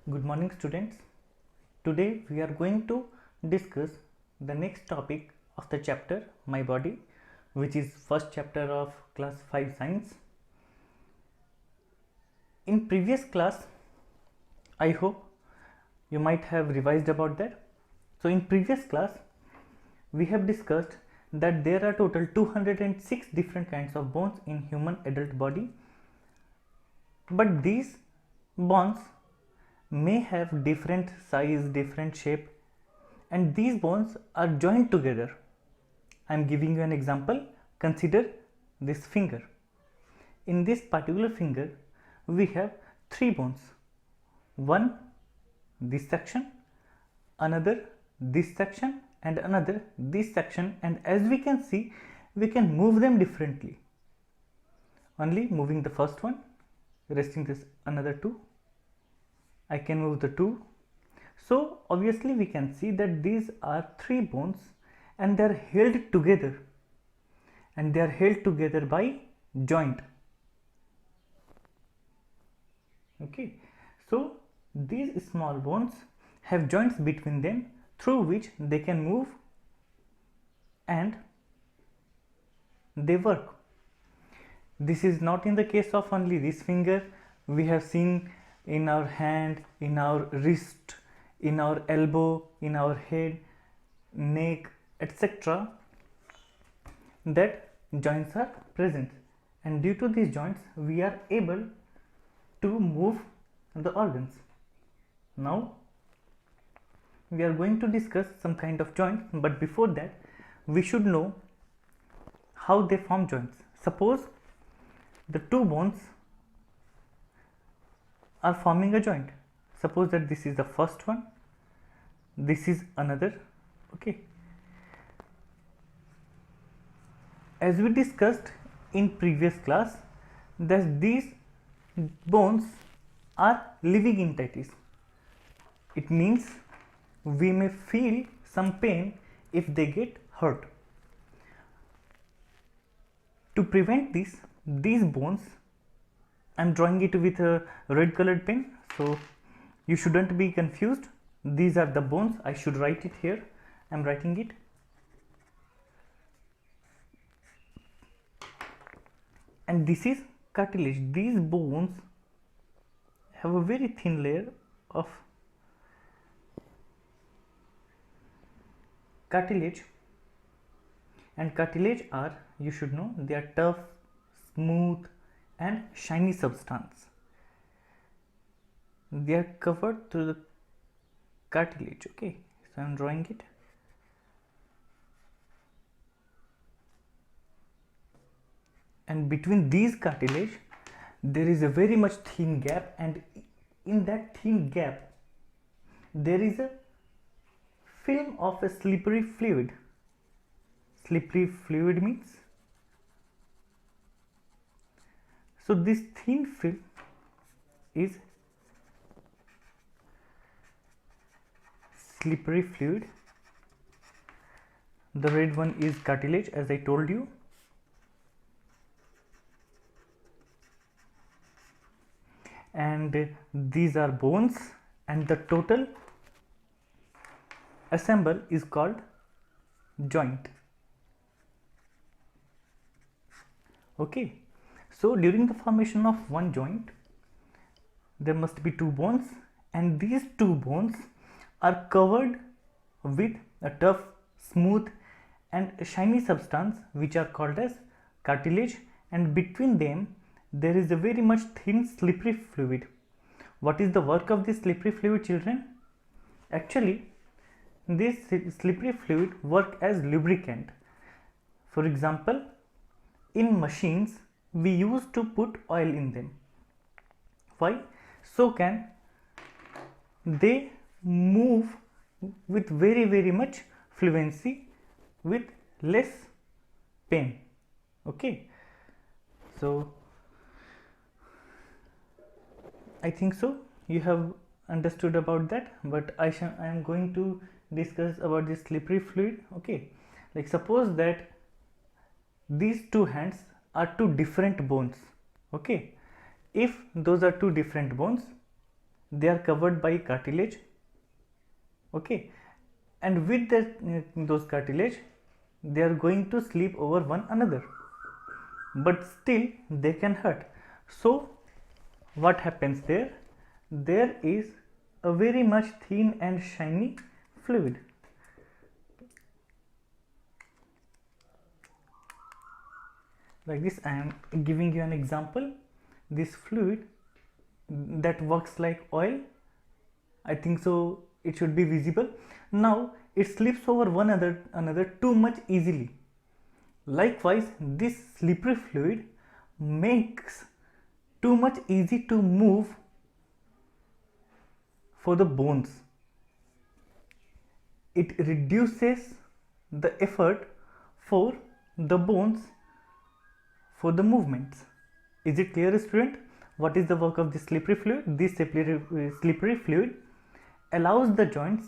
Good morning, students. Today we are going to discuss the next topic of the chapter My Body, which is first chapter of class 5 science. In previous class, I hope you might have revised about that. So in previous class, we have discussed that there are total 206 different kinds of bones in human adult body, but these bones may have different size, different shape, and these bones are joined together. I am giving you an example. Consider this finger. In this particular finger, we have three bones. One this section, another this section, and another this section, and as we can see, we can move them differently. Only moving the first one, resting this another two, I can move the two. So obviously we can see that these are three bones and they are held together, and they are held together by joint. Okay, so these small bones have joints between them through which they can move and they work. This is not in the case of only this finger. We have seen in our hand, in our wrist, in our elbow, in our head, neck, etc., that joints are present, and due to these joints we are able to move the organs. Now we are going to discuss some kind of joints, but before that we should know how they form joints. Suppose the two bones are forming a joint. Suppose that this is the first one, this is another. Okay, as we discussed in previous class, that these bones are living entities. It means we may feel some pain if they get hurt. To prevent this, these bones, I am drawing it with a red colored pen, so you shouldn't be confused. These are the bones. I should write it here. I am writing it. And this is cartilage. These bones have a very thin layer of cartilage, and cartilage are, you should know, they are tough, smooth and shiny substance. They are covered through the cartilage. Okay, so I am drawing it. And between these cartilage there is a very much thin gap, and in that thin gap there is a film of a slippery fluid. Slippery fluid means, so this thin film is slippery fluid. The red one is cartilage, as I told you. And these are bones, and the total assemble is called joint. Okay, so during the formation of one joint there must be two bones, and these two bones are covered with a tough, smooth and shiny substance which are called as cartilage, and between them there is a very much thin slippery fluid. What is the work of this slippery fluid, children? Actually, this slippery fluid work as lubricant. For example, in machines we used to put oil in them. Why? So can they move with very much fluency, with less pain. Okay, so I think so you have understood about that, but I am going to discuss about this slippery fluid. Okay, like suppose that these two hands are two different bones. Okay, if those are two different bones, they are covered by cartilage, okay, and with those cartilage they are going to sleep over one another, but still they can hurt. So what happens there? There is a very much thin and shiny fluid. Like this, I am giving you an example. This fluid that works like oil, I think so it should be visible. Now it slips over one another too much easily. Likewise, this slippery fluid makes too much easy to move for the bones. It reduces the effort for the bones for the movements. Is it clear, student? What is the work of this slippery fluid? This slippery fluid allows the joints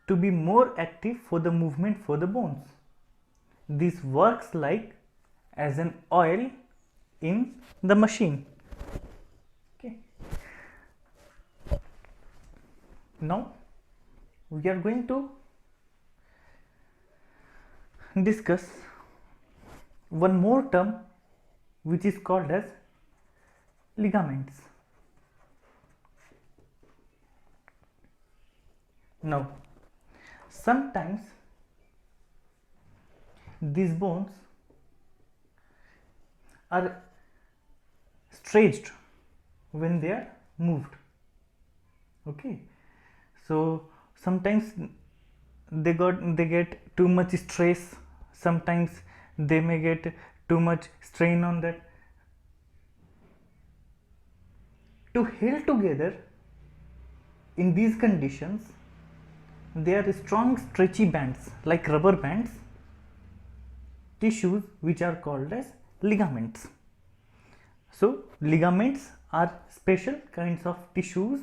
to be more active for the movement for the bones. This works like as an oil in the machine. Okay. Now we are going to discuss one more term which is called as ligaments. Now sometimes these bones are stretched when they are moved, okay. So sometimes they get too much stress, sometimes they may get too much strain on that. To hold together in these conditions, there are strong stretchy bands like rubber bands, tissues which are called as ligaments. So ligaments are special kinds of tissues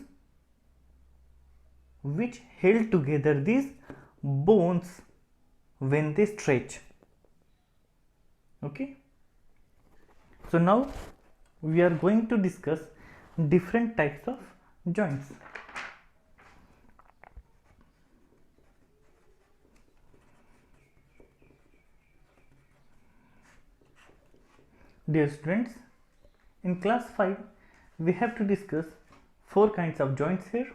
which held together these bones when they stretch, okay. So now we are going to discuss different types of joints. Dear students, in class 5 we have to discuss 4 kinds of joints here.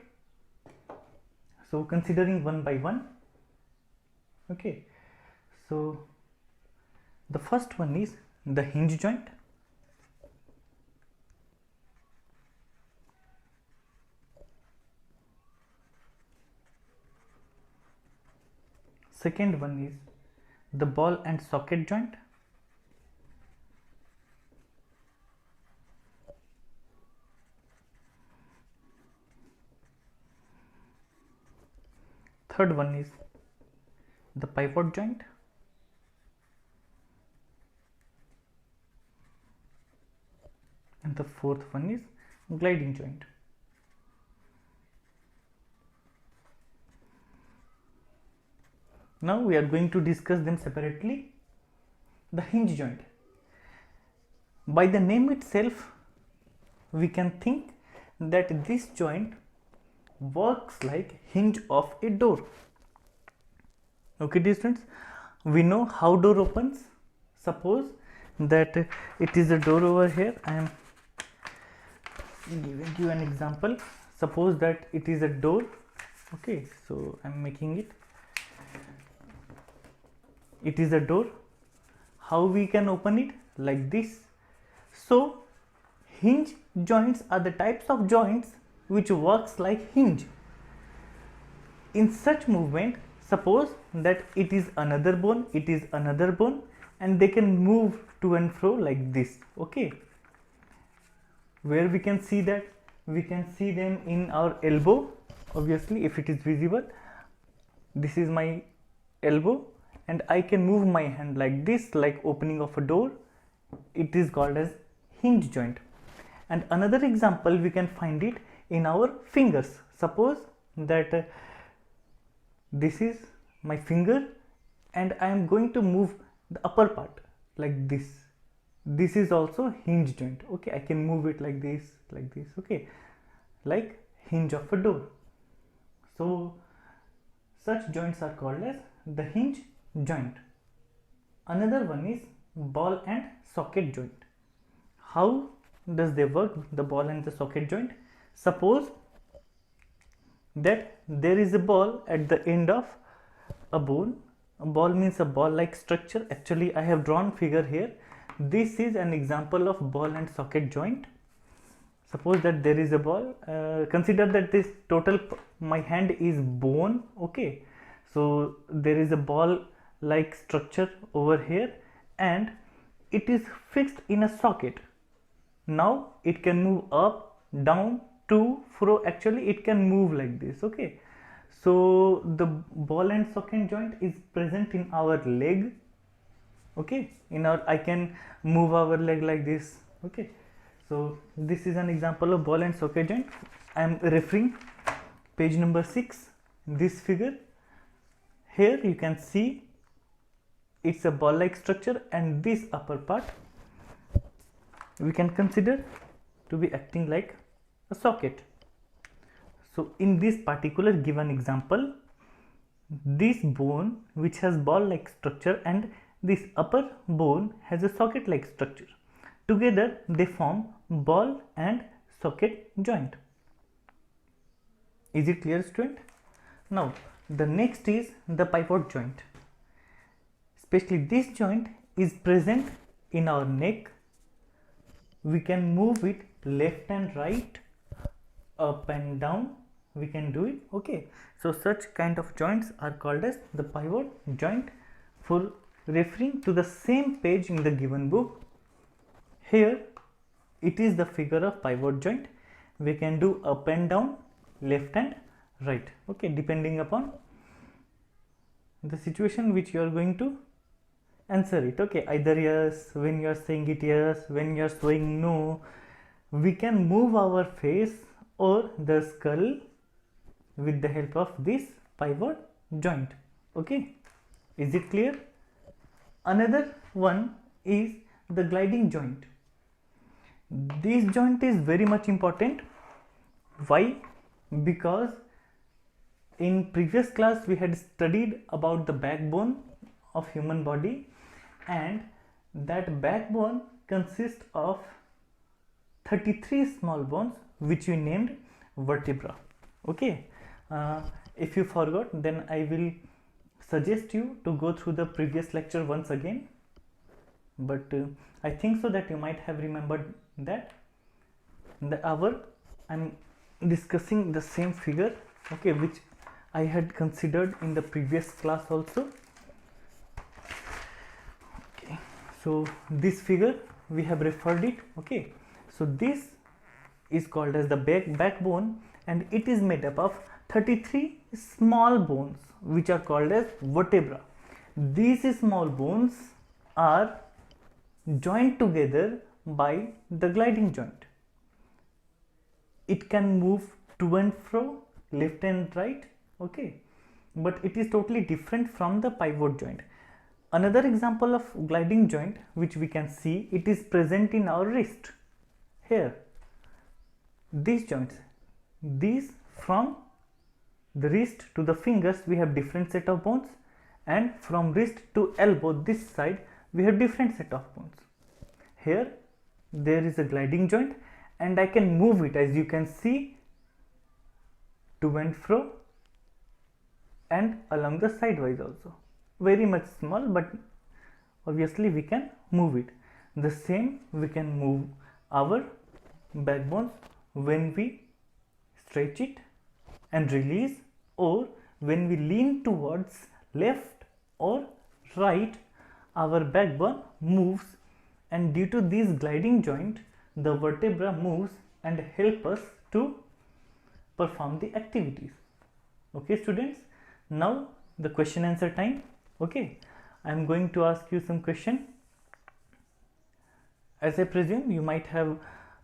So considering one by one, okay. So the first one is the hinge joint. Second one is the ball and socket joint. Third one is the pivot joint. And the fourth one is gliding joint. Now we are going to discuss them separately. The hinge joint. By the name itself, we can think that this joint works like hinge of a door. Okay, dear students, we know how door opens. Suppose that it is a door over here. I am giving you an example. Suppose that it is a door, okay. So I am making it. It is a door. How we can open it? Like this. So hinge joints are the types of joints which works like hinge. In such movement, suppose that it is another bone, it is another bone, and they can move to and fro like this, okay. Where we can see that? We can see them in our elbow, obviously, if it is visible. This is my elbow and I can move my hand like this, like opening of a door. It is called as hinge joint. And another example, we can find it in our fingers. Suppose that this is my finger and I am going to move the upper part like this. This is also hinge joint, okay. I can move it like this, okay. like hinge of a door. So such joints are called as the hinge joint. Another one is ball and socket joint. How does they work, the ball and the socket joint? Suppose that there is a ball at the end of a bone. A ball means a ball like structure. Actually I have drawn figure here. This is an example of ball and socket joint. Suppose that there is a ball, consider that this total, my hand is bone, okay. So there is a ball like structure over here and it is fixed in a socket. Now it can move up, down, to, fro. Actually it can move like this, okay. So the ball and socket joint is present in our leg, okay. In our, I can move our leg like this, okay. So this is an example of ball and socket joint. I am referring page number 6, this figure. Here you can see it's a ball like structure and this upper part we can consider to be acting like a socket. So in this particular given example, this bone which has ball like structure and this upper bone has a socket like structure. Together they form ball and socket joint. Is it clear, student? Now the next is the pivot joint. Especially this joint is present in our neck. We can move it left and right, up and down, we can do it, okay. So such kind of joints are called as the pivot joint. For referring to the same page in the given book, here it is the figure of pivot joint. We can do up and down, left and right, okay, depending upon the situation which you are going to answer it, okay. Either yes when you are saying it yes, when you are saying no. We can move our face or the skull with the help of this pivot joint, okay. Is it clear? Another one is the gliding joint. This joint is very much important. Why? Because in previous class we had studied about the backbone of human body, and that backbone consists of 33 small bones which we named vertebra, okay. If you forgot, then I will suggest you to go through the previous lecture once again, but I think so that you might have remembered that. I'm discussing the same figure, okay, which I had considered in the previous class also, okay. So this figure we have referred it, okay. So this is called as the backbone and it is made up of 33 small bones which are called as vertebra. These small bones are joined together by the gliding joint. It can move to and fro, left and right, okay, but it is totally different from the pivot joint. Another example of gliding joint which we can see, it is present in our wrist. Here these joints, these from the wrist to the fingers we have different set of bones, and from wrist to elbow this side we have different set of bones. Here there is a gliding joint and I can move it, as you can see, to and fro and along the sidewise also. Very much small, but obviously we can move it. The same we can move our backbones when we stretch it and release, or when we lean towards left or right, our backbone moves, and due to this gliding joint the vertebra moves and help us to perform the activities, okay students. Now the question answer time, okay. I am going to ask you some question. As I presume you might have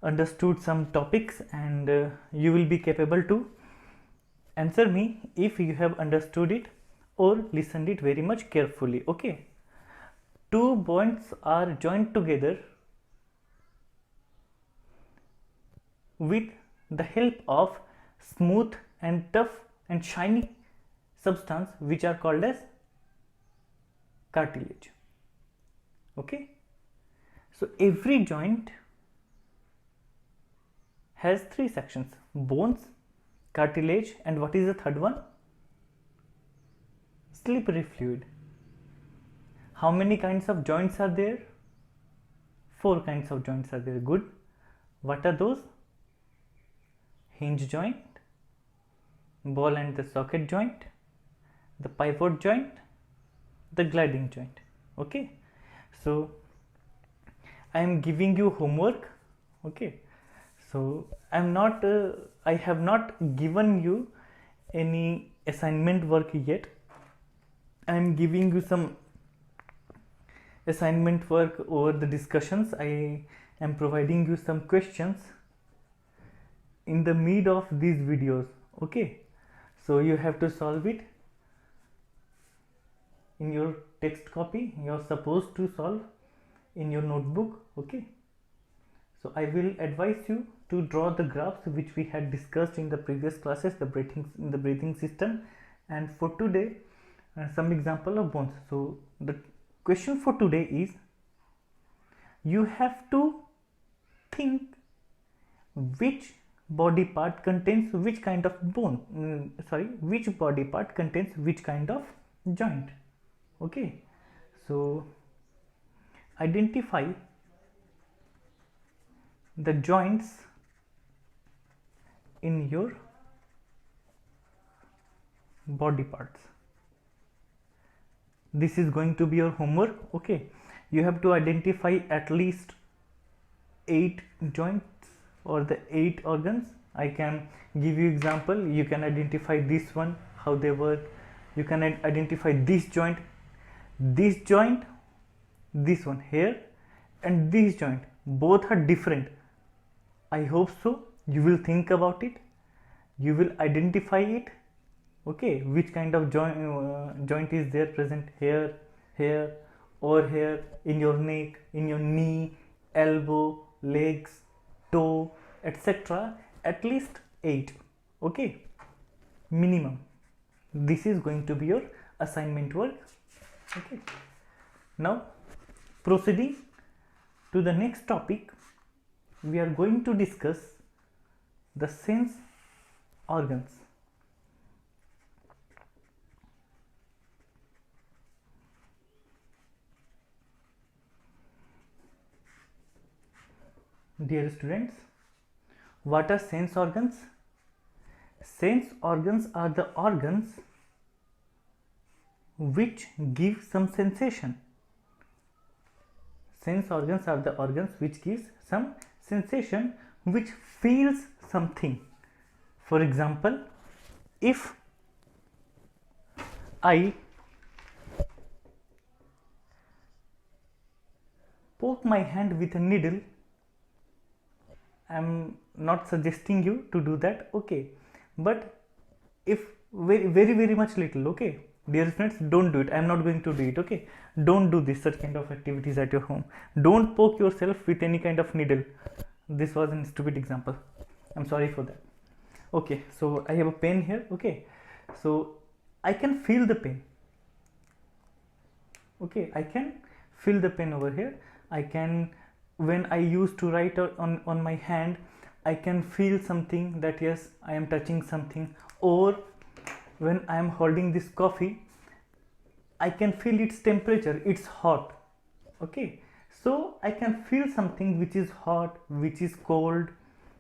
understood some topics and you will be capable to answer me if you have understood it or listened it very much carefully, okay. Two bones are joined together with the help of smooth and tough and shiny substance which are called as cartilage. Okay, so every joint has three sections: bones, cartilage, and what is the third one? Slippery fluid. How many kinds of joints are there? 4 kinds of joints are there. Good. What are those? Hinge joint, ball and the socket joint, the pivot joint, the gliding joint. Okay, so I am giving you homework. Okay, so I have not given you any assignment work yet. I am giving you some assignment work over the discussions. I am providing you some questions in the mid of these videos. Okay, so you have to solve it in your text copy. You are supposed to solve in your notebook. Okay, so I will advise you to draw the graphs which we had discussed in the previous classes, the breathing system, and for today some example of bones. So the question for today is, you have to think which body part contains which kind of bone, which body part contains which kind of joint. Okay, so identify the joints in your body parts. This is going to be your homework. Okay, you have to identify at least 8 joints or the 8 organs. I can give you example. You can identify this one, how they work. You can identify this joint, this one here, and this joint. Both are different. I hope so. You will think about it. You will identify it. Okay, which kind of joint is there present here, here, or here, in your neck, in your knee, elbow, legs, toe, etc. At least 8. Okay, minimum. This is going to be your assignment work. Okay, now proceeding to the next topic, we are going to discuss the sense organs. Dear students, what are sense organs? Sense organs are the organs which give some sensation. Sense organs are the organs which gives some sensation, which feels something. For example, if I poke my hand with a needle, I am not suggesting you to do that. Okay, but if very much little, okay, dear friends, don't do it. I am not going to do it. Okay, don't do this such kind of activities at your home. Don't poke yourself with any kind of needle. This was a stupid example. I'm sorry for that. Okay, so I have a pen here. Okay, so I can feel the pen. Okay, I can feel the pen over here. I can, when I used to write on my hand, I can feel something that yes, I am touching something. Or when I am holding this coffee, I can feel its temperature. It's hot. Okay, so I can feel something which is hot, which is cold.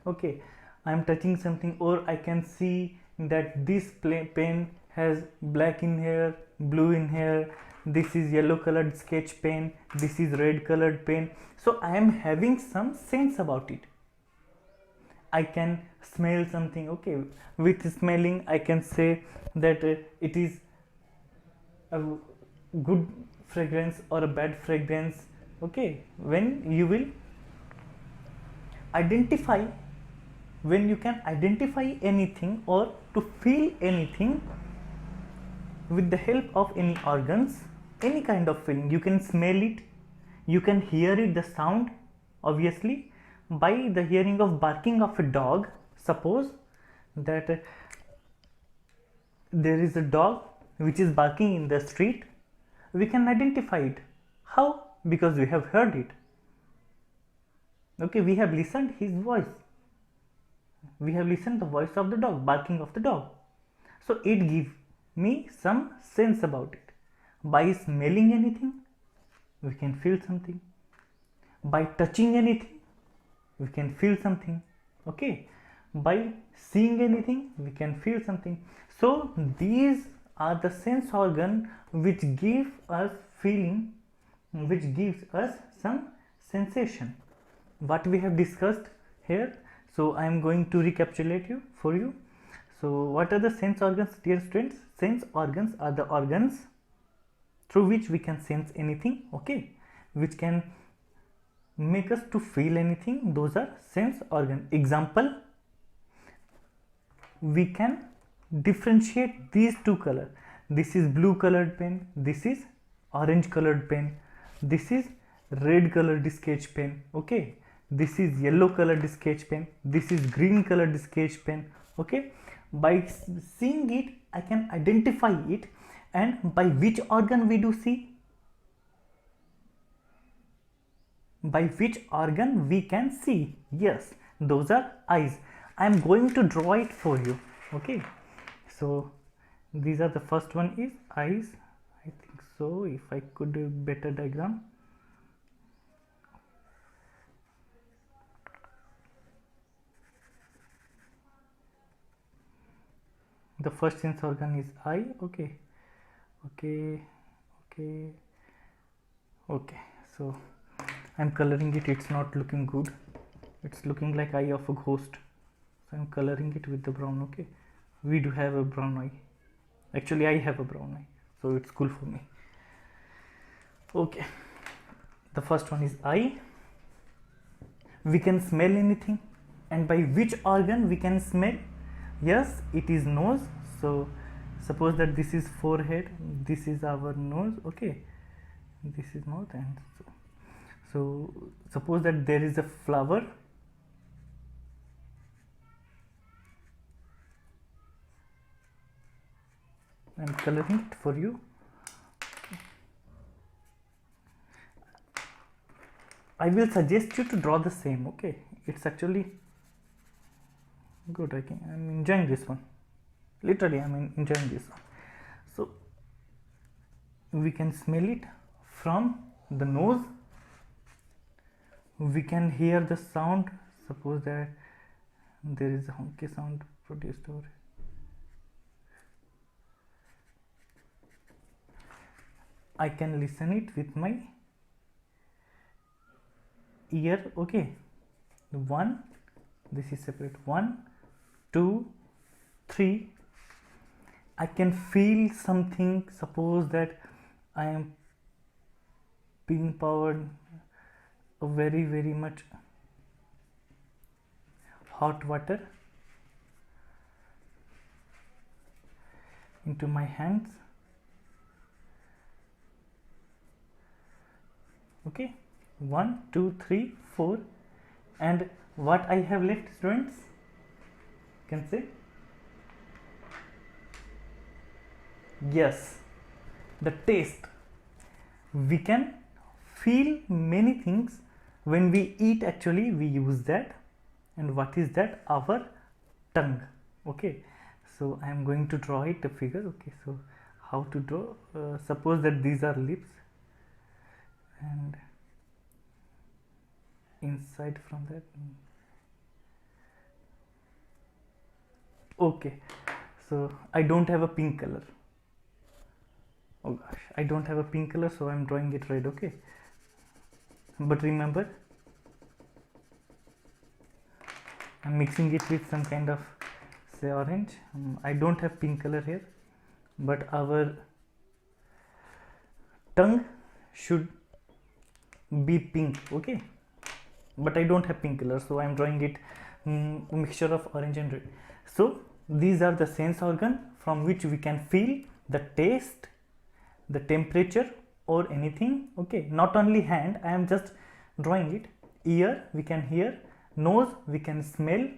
Okay, I am touching something, or I can see that this pen has black in here, blue in here. This is yellow colored sketch pen, this is red colored pen. So I am having some sense about it. I can smell something. Okay, with smelling I can say that it is a good fragrance or a bad fragrance. Okay, when you will identify, when you can identify anything or to feel anything with the help of any organs, any kind of feeling, you can smell it, you can hear it, the sound, obviously by the hearing of barking of a dog. Suppose that there is a dog which is barking in the street, we can identify it. How? Because we have heard it. Okay, we have listened his voice. We have listened the voice of the dog, barking of the dog. So it gives me some sense about it. By smelling anything, we can feel something. By touching anything, we can feel something. Okay, by seeing anything, we can feel something. So these are the sense organ which give us feeling, which gives us some sensation. What we have discussed here, so I am going to recapitulate for you. So what are the sense organs, dear students? Sense organs are the organs through which we can sense anything, okay, which can make us to feel anything. Those are sense organ. Example, we can differentiate these two colors. This is blue colored pen, this is orange colored pen, this is red colored sketch pen, okay, this is yellow colored sketch pen, this is green colored sketch pen, okay. By seeing it, I can identify it. And by which organ we do see? By which organ we can see? Yes, those are eyes. I am going to draw it for you, okay. So these are, the first one is eyes. I think so, if I could do better diagram. The first sense organ is eye, okay. So I'm coloring it. It's not looking good. It's looking like eye of a ghost. So I'm coloring it with the brown, okay. We do have a brown eye. Actually, I have a brown eye, so it's cool for me. Okay, the first one is eye. We can smell anything. And by which organ we can smell? Yes, it is nose. So suppose that this is forehead, this is our nose, okay, this is mouth, and so suppose that there is a flower. I'm coloring it for you. I will suggest you to draw the same, okay. It's actually good. I'm enjoying this one. Literally, I'm enjoying this one. So we can smell it from the nose. We can hear the sound. Suppose that there is a honky sound produced over here. I can listen it with my ear, okay. One, this is separate. 1, 2, 3. I can feel something. Suppose that I am being powered very much hot water into my hands, okay. 1, 2, 3, 4. And what I have left, students, can say? Yes, the taste. We can feel many things when we eat. Actually, we use that. And what is that? Our tongue, okay. So I am going to draw it, a figure, okay. So how to draw? Suppose that these are lips, and inside from that, okay. So I don't have a pink color. Oh gosh, I don't have a pink color, so I'm drawing it red, okay. But remember, I'm mixing it with some kind of, say, orange. I don't have pink color here, but our tongue should be pink, okay. But I don't have pink color, so I'm drawing it mixture of orange and red. So these are the sense organ from which we can feel the taste, the temperature, or anything, okay. Not only hand, I am just drawing it. Ear, we can hear. Nose, we can smell.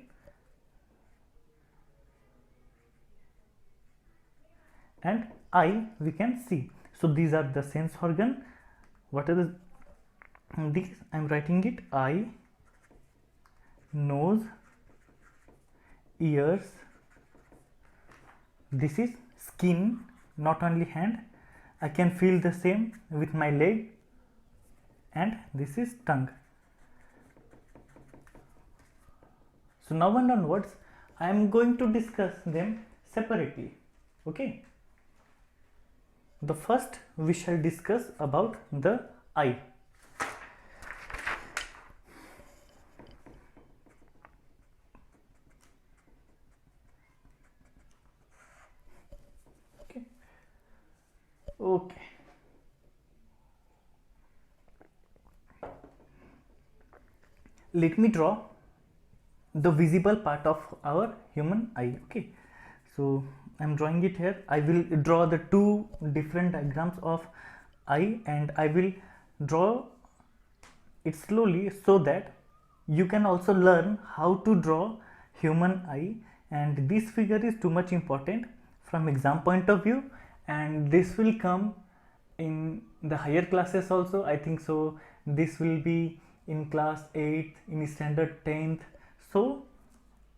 and eye we can see. So these are the sense organ. What are these? I am writing it: eye, nose, ears. This is skin, not only hand. I can feel the same with my leg, and this is tongue. So now and onwards I am going to discuss them separately. Okay. The first we shall discuss about the eye. Okay. Let me draw the visible part of our human eye. Okay. So I am drawing it here. I will draw the two different diagrams of eye, and I will draw it slowly so that you can also learn how to draw human eye. And this figure is too much important from exam point of view, and this will come in the higher classes also. I think so this will be in class 8th, in standard 10th. So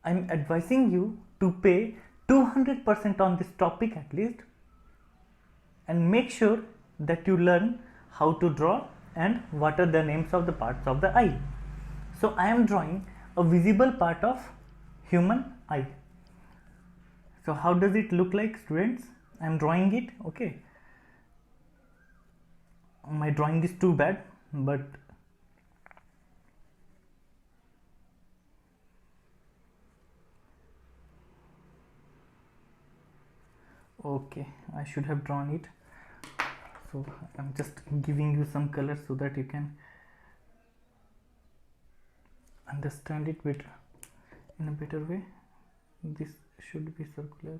I'm advising you to pay 200% on this topic at least, and make sure that you learn how to draw and what are the names of the parts of the eye. So I am drawing a visible part of human eye. So how does it look like, students? I am drawing it. Okay. My drawing is too bad, but okay, I should have drawn it. So I'm just giving you some colors so that you can understand it better, in a better way. This should be circular.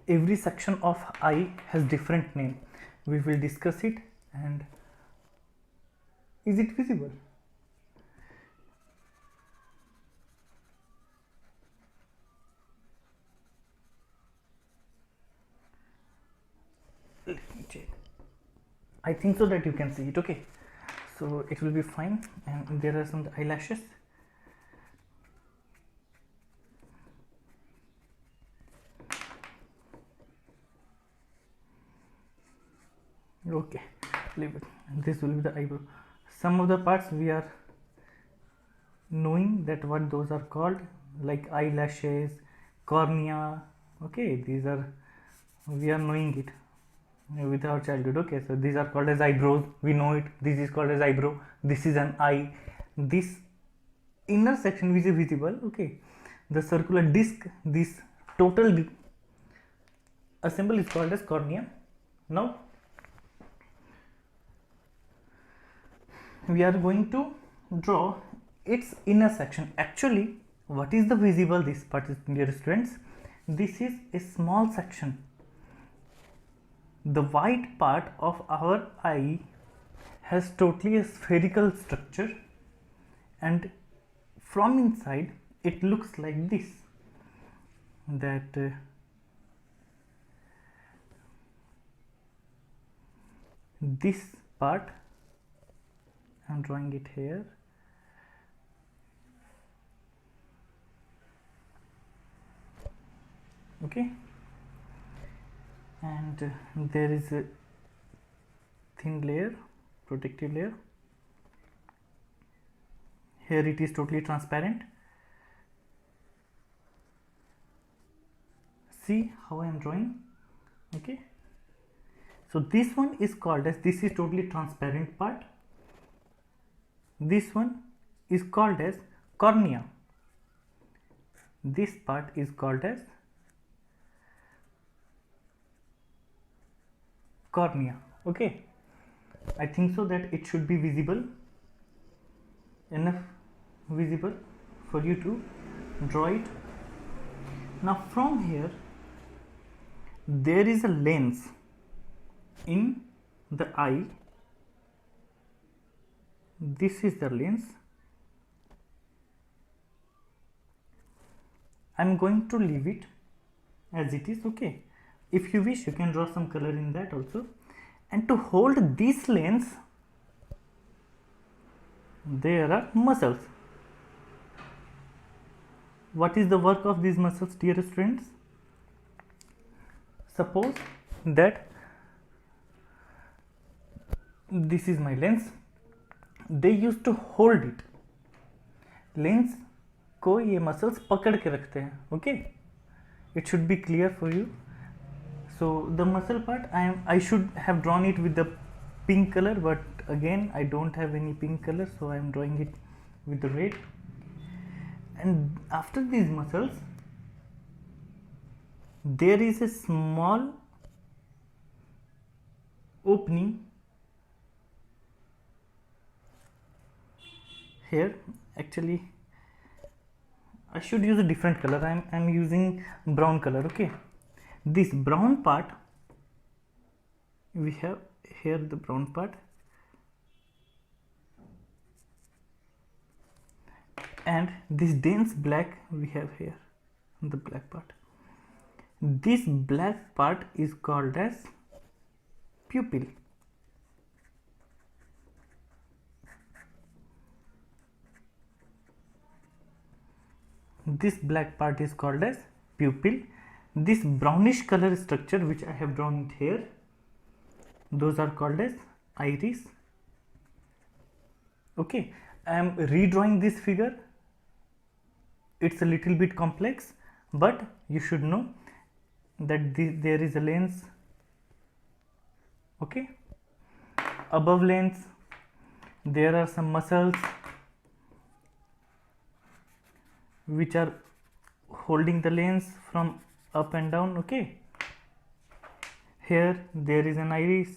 Every section of eye has different name. We will discuss it. And is it visible? Let me check. I think so that you can see it. Okay, so it will be fine. And there are some eyelashes. Okay, leave it. And this will be the eyebrow. Some of the parts we are knowing that what those are called, like eyelashes, cornea. Okay, these are, we are knowing it with our childhood. Okay, so these are called as eyebrows. We know it. This is called as eyebrow. This is an eye. This inner section which is visible. Okay, the circular disc, this total assemble is called as cornea. Now we are going to draw its inner section. Actually, what is the visible? This part is, dear students, this is a small section. The white part of our eye has totally a spherical structure, and from inside it looks like this, that this part, I am drawing it here. Okay, and there is a thin layer, protective layer. Here it is totally transparent. See how I am drawing. Okay, so this one is called as, this is totally transparent part. This one is called as cornea. This part is called as cornea. Okay, I think so that it should be visible, enough visible for you to draw it. Now from here there is a lens in the eye. This is the lens. I am going to leave it as it is. Okay, if you wish you can draw some color in that also. And to hold this lens there are muscles. What is the work of these muscles, dear students? Suppose that this is my lens, they used to hold it. Lens को ये muscles पकड़ के रखते हैं. Okay, it should be clear for you. So the muscle part I should have drawn it with the pink color, but again I don't have any pink color, so I am drawing it with the red. And after these muscles there is a small opening here. Actually I should use a different color. I'm using brown color. Okay, this brown part, we have here the brown part, and this dense black we have here, the black part. This black part is called as pupil. This black part is called as pupil. This brownish color structure which I have drawn it here, those are called as iris. Okay, I am redrawing this figure. It's a little bit complex, but you should know that there is a lens. Okay, above lens there are some muscles which are holding the lens from up and down. Okay, here there is an iris,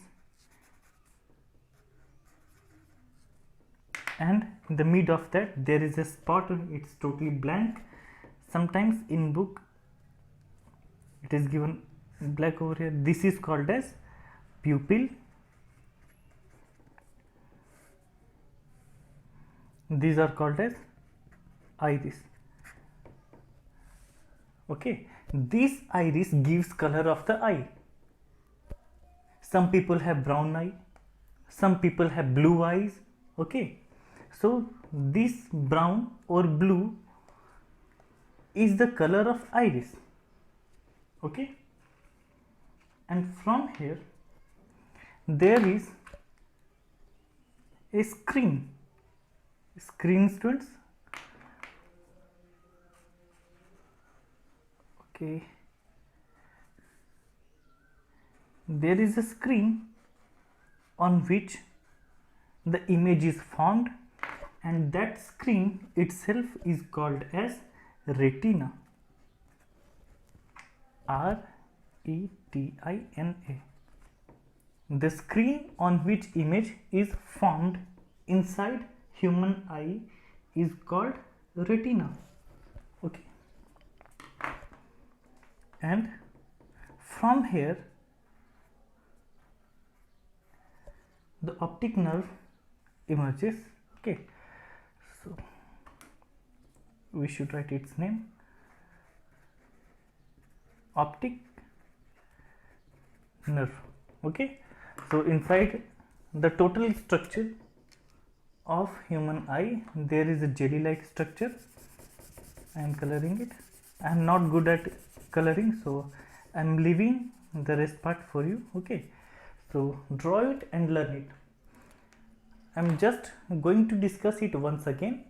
and in the mid of that there is a spot. It's totally blank. Sometimes in book it is given black over here. This is called as pupil. These are called as iris. Okay, this iris gives color of the eye. Some people have brown eye, some people have blue eyes. Okay, so this brown or blue is the color of iris. Okay, and from here there is a screen. Students. Okay, there is a screen on which the image is formed, and that screen itself is called as retina. RETINA. The screen on which image is formed inside human eye is called retina. Okay, and from here the optic nerve emerges. Okay, so we should write its name, optic nerve. Okay, so inside the total structure of human eye there is a jelly like structure. I am coloring it. I am not good at coloring, so I am leaving the rest part for you. Okay, so draw it and learn it. I am just going to discuss it once again.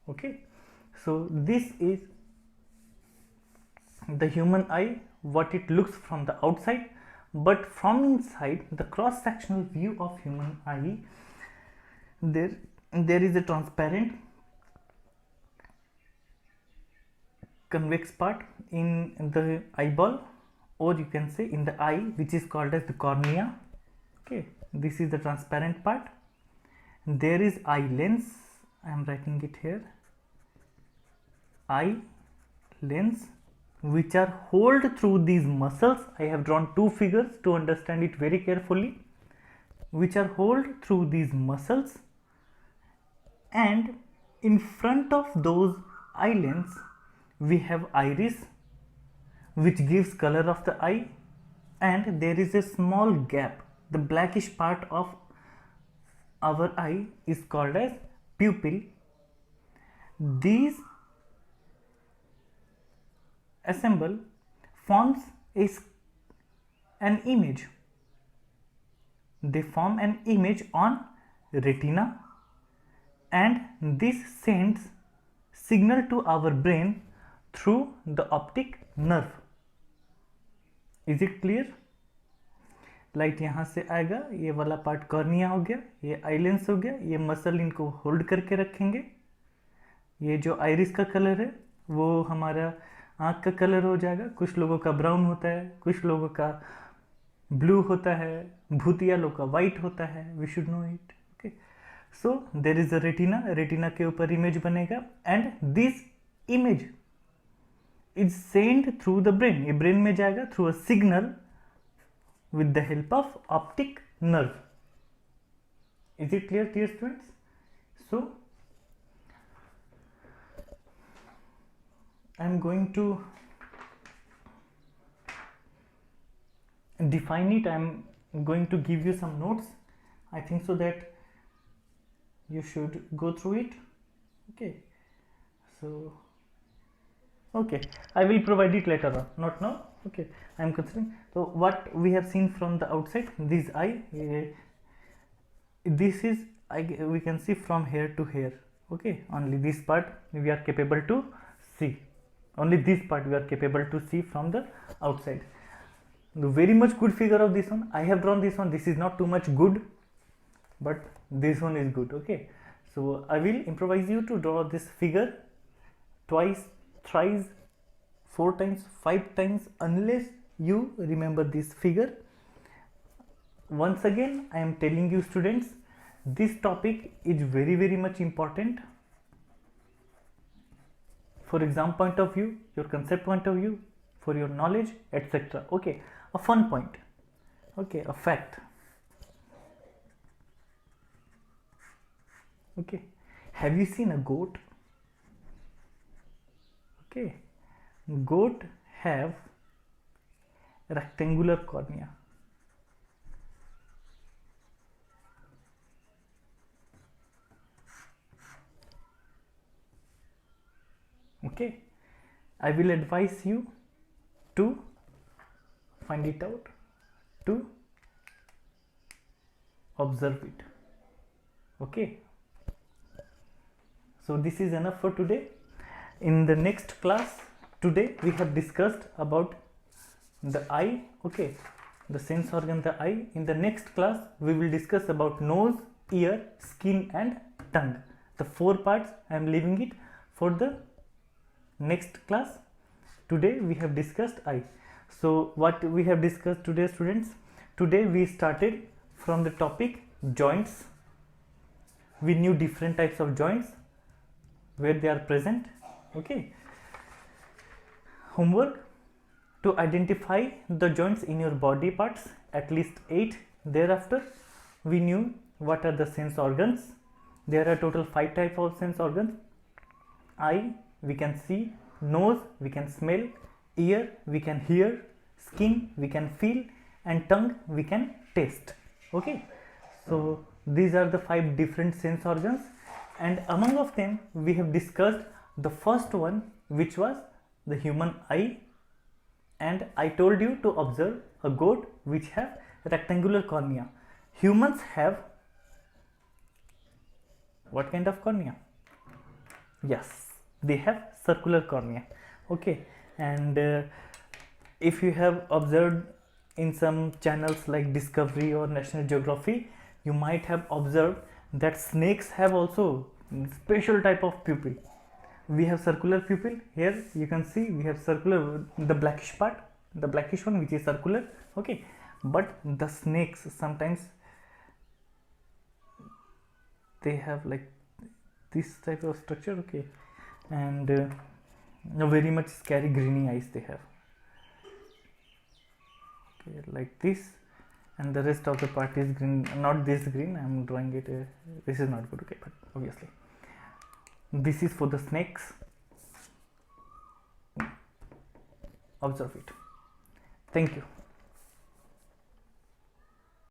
Okay, so this is the human eye, what it looks from the outside, but from inside the cross sectional view of human eye, there is a transparent convex part in the eyeball, or you can say in the eye, which is called as the cornea. Okay, this is the transparent part. There is eye lens. I am writing it here, eye lens, which are hold through these muscles. I have drawn two figures to understand it very carefully, which are hold through these muscles, and in front of those eye lens we have iris, which gives color of the eye, and there is a small gap. The blackish part of our eye is called as pupil. These assemble forms an image. They form an image on retina, and this sends signal to our brain through the optic nerve. Is it clear? Light यहाँ से आएगा, ये वाला part cornea हो गया, ये eye lens हो गया, ये मसल इनको होल्ड करके रखेंगे। ये जो आइरिस का कलर है वो हमारा आँख का कलर हो जाएगा। कुछ लोगों का ब्राउन होता है, कुछ लोगों का ब्लू होता है, भूतिया लोगों का वाइट होता है। We should know it. Okay, so there is a retina, retina के ऊपर इमेज बनेगा, and this image is send through the brain. ये ब्रेन में जाएगा through a signal with the help of optic nerve. Is it clear, dear students? So I am going to define it. I am going to give you some notes. I think so that you should go through it. Okay, so okay, I will provide it later on, not now. Okay, I am considering. So what we have seen from the outside, this eye, this is we can see from here to here. Okay, only this part we are capable to see. Only this part we are capable to see from the outside. The very much good figure of this one. I have drawn this one. This is not too much good, but this one is good. Okay, so I will improvise you to draw this figure twice, thrice, 4 times, 5 times, unless you remember this figure. Once again, I am telling you students, this topic is very much important for exam point of view, your concept point of view, for your knowledge, etc. Okay, a fun point. Okay, a fact. Okay, have you seen a goat? Okay, goat have rectangular cornea. Okay, I will advise you to find it out, to observe it. Okay, so this is enough for today. In the next class, today we have discussed about the eye. Okay, the sense organ, the eye. In the next class we will discuss about nose, ear, skin and tongue. The 4 parts I am leaving it for the next class. Today we have discussed eye. So what we have discussed today, students? Today we started from the topic joints. We knew different types of joints, where they are present. Okay, homework: to identify the joints in your body parts, at least 8. Thereafter we knew what are the sense organs. There are total 5 types of sense organs. Eye, we can see; nose, we can smell; ear, we can hear; skin, we can feel; and tongue, we can taste. Okay, so these are the 5 different sense organs, and among of them we have discussed the first one, which was the human eye. And I told you to observe a goat which have rectangular cornea. Humans have what kind of cornea? Yes, they have circular cornea. Okay, and if you have observed in some channels like Discovery or National Geography, you might have observed that snakes have also special type of pupil. We have circular pupil. Here you can see we have circular, the blackish part, the blackish one, which is circular. Okay, but the snakes sometimes they have like this type of structure. Okay, and very much scary greeny eyes they have. Okay, like this, and the rest of the part is green. Not this green, I am drawing it. This is not good. Okay, but obviously this is for the snakes. observe it. Thank you.